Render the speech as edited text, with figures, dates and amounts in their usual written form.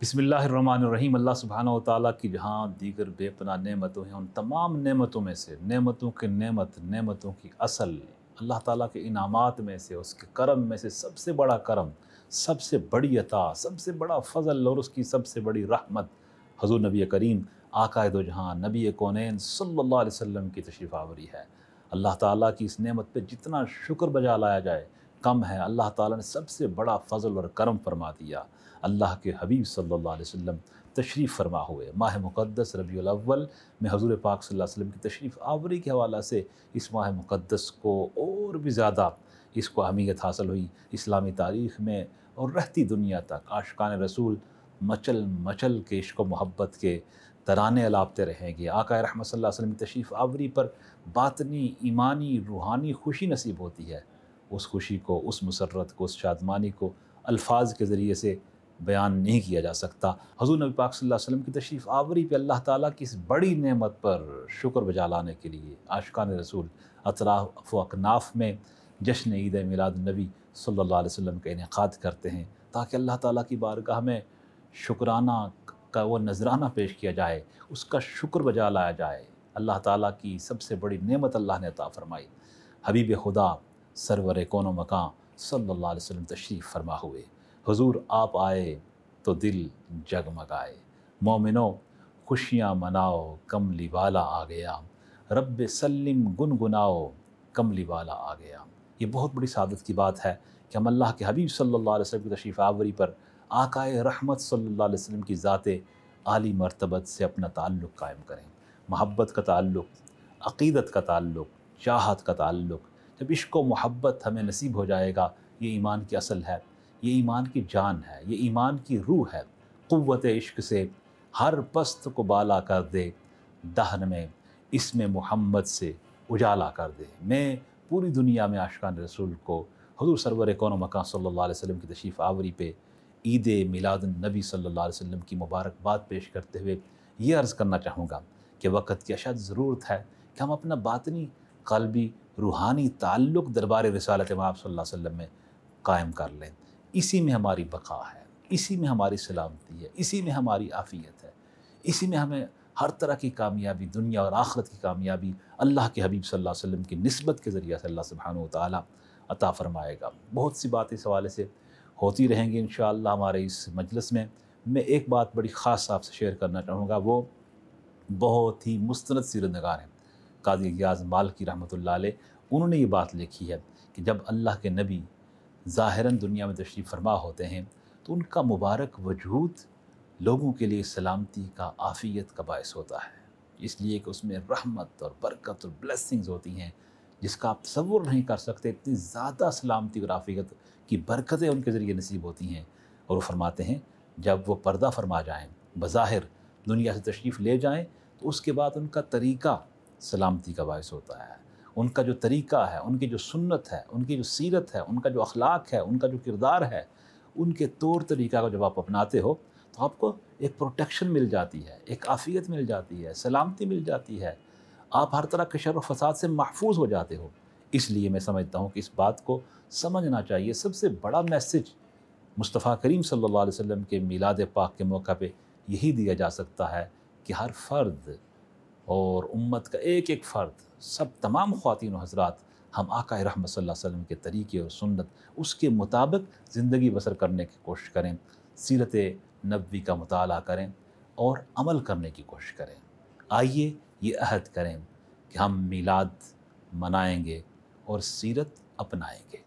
बिस्मिल्लाहिर्रहमानिर्रहीम। अल्लाह सुब्हानहू व तआला की जहाँ दीगर बेपनाह नेमतों हैं, उन तमाम नेमतों में से नेमतों की नेमत, नेमतों की असल, अल्लाह ताला के इनामात में से, उसके करम में से सबसे बड़ा करम, सबसे बड़ी अता, सबसे बड़ा फ़ज़ल और उसकी सबसे बड़ी रहमत हज़ूर नबी करीम आक़ाए दो जहाँ नबी कौनैन सल्लल्लाहु अलैहि वसल्लम की तशरीफ़ आवरी है। अल्लाह ताला की इस नेमत पे जितना शुक्र बजा लाया जाए कम है। अल्लाह ताला ने सबसे बड़ा फ़ज़ल और करम फरमा दिया। अल्लाह के हबीब सल्लल्लाहु अलैहि वसल्लम तशरीफ़ फरमा हुए माह मुक़द्दस रबीउल अव्वल में हज़ूर पाक सल्लल्लाहु अलैहि वसल्लम की तशरीफ़ आवरी के हवाला से इस माह मुक़द्दस को और भी ज़्यादा इसको अहमियत हासिल हुई इस्लामी तारीख़ में, और रहती दुनिया तक आशिक़ान रसूल मचल मचल के इश्क़ व मोहब्बत के तराने अलापते रहेंगे। आक़ा रहमत सल्लल्लाहु अलैहि वसल्लम की तशरीफ़ आवरी पर बातनी, ईमानी, रूहानी खुशी नसीब होती है। उस खुशी को, उस मुसर्रत को, उस शादमानी को अल्फाज के ज़रिए से बयान नहीं किया जा सकता। हज़ूर नबी पाक सल्लल्लाहु अलैहि वसल्लम की तशरीफ़ आवरी पे अल्लाह ताला की इस बड़ी नेमत पर शुक्र बजा लाने के लिए आशिक़ान रसूल अतराफ़ व अकनाफ़ में जश्न ईद मिलाद नबी सल्लल्लाहु अलैहि वसल्लम का इनेक़ाद करते हैं, ताकि अल्लाह ताला की बारगाह में शुक्राना का वो नज़राना पेश किया जाए, उसका शुक्र बजा लाया जाए। अल्लाह ताला की सबसे बड़ी नेमत अल्लाह ने अता फ़रमाई। हबीब खुदा सरवर कौनो मकां सल्लल्लाहु अलैहि वसल्लम तशरीफ़ फरमा हुए। हुज़ूर आप आए तो दिल जगमगाए, मोमिनो खुशियाँ मनाओ कमली वाला आ गया, रब्बे सल्लिम गुनगुनाओ कमली वाला आ गया। ये बहुत बड़ी सादत की बात है कि हम अल्लाह के हबीब सल्लल्लाहु अलैहि वसल्लम की तशरीफ़ आवरी पर आक़ाए रहमत सल्लल्लाहु अलैहि वसल्लम की ज़ाते आली मर्तबत से अपना ताल्लुक़ कायम करें। मोहब्बत का ताल्लुक़, अक़ीदत का ताल्लुक़, चाहत का ताल्लुक़, जब इश्क़ व मोहब्बत हमें नसीब हो जाएगा, ये ईमान की असल है, ये ईमान की जान है, ये ईमान की रूह है। क़ुव्वत इश्क़ से हर पस्त को बाला कर दे, दहन में इसमें मोहम्मद से उजाला कर दे। मैं पूरी दुनिया में आशिक़ान रसूल को हुज़ूर सरवर कौनो मकां सल्लल्लाहु अलैहि वसल्लम की तशरीफ़ आवरी पे ईद मिलाद नबी सल्लल्लाहु अलैहि वसल्लम की मुबारकबाद पेश करते हुए ये अर्ज़ करना चाहूँगा कि वक़्त की अशद ज़रूरत है कि हम अपना बातनी, क़ल्बी, रूहानी ताल्लुक़ दरबार रिसालत मआब सल्लल्लाहु अलैहि वसल्लम में कायम कर लें। इसी में हमारी बक़ा है, इसी में हमारी सलामती है, इसी में हमारी आफ़ियत है, इसी में हमें हर तरह की कामयाबी, दुनिया और आखिरत की कामयाबी अल्लाह के हबीब सल्लल्लाहु अलैहि वसल्लम की निस्बत के ज़रिए से अल्लाह सुब्हानहू व तआला अता फ़रमाएगा। बहुत सी बातें इस हवाले से होती रहेंगी इंशाअल्लाह हमारे इस मजलिस में। मैं एक बात बड़ी ख़ास आपसे शेयर करना चाहूँगा, वो बहुत ही मुस्तनद सीरत नगार हैं काज़ी गियाज़ मालकी रहमतुल्लाह अलैह। उन्होंने ये बात लिखी है कि जब अल्लाह के नबी ज़ाहिरन दुनिया में तशरीफ़ फरमा होते हैं तो उनका मुबारक वजूद लोगों के लिए सलामती का, आफ़ियत का बायस होता है, इसलिए कि उसमें रहमत और बरकत और ब्लेसिंग्स होती हैं जिसका आप तसव्वुर नहीं कर सकते। इतनी ज़्यादा सलामती और आफ़ियत की बरकतें उनके ज़रिए नसीब होती हैं। और वो फरमाते हैं जब वो पर्दा फरमा जाएँ, बज़ाहिर दुनिया से तशरीफ़ ले जाएँ, तो उसके बाद उनका तरीक़ा सलामती का बायस होता है। उनका जो तरीक़ा है, उनकी जो सुन्नत है, उनकी जो सीरत है, उनका जो अखलाक है, उनका जो किरदार है, उनके तौर तरीक़ा को जब आप अपनाते हो तो आपको एक प्रोटेक्शन मिल जाती है, एक आफ़ियत मिल जाती है, सलामती मिल जाती है, आप हर तरह के शर व फ़साद से महफूज हो जाते हो। इसलिए मैं समझता हूँ कि इस बात को समझना चाहिए। सबसे बड़ा मैसेज मुस्तफ़ा करीम सल्लल्लाहु अलैहि वसल्लम के मीलाद पाक के मौका पे यही दिया जा सकता है कि हर फ़र्द और उम्मत का एक एक फ़र्द, सब तमाम ख़वातीन व हज़रात, हम आक़ा रहमत सल्लल्लाहु अलैहि वसल्लम के तरीक़े और सुन्नत उसके मुताबिक ज़िंदगी बसर करने की कोशिश करें, सीरत नबवी का मुताला करें और अमल करने की कोशिश करें। आइए ये अहद करें कि हम मीलाद मनाएंगे और सीरत अपनाएंगे।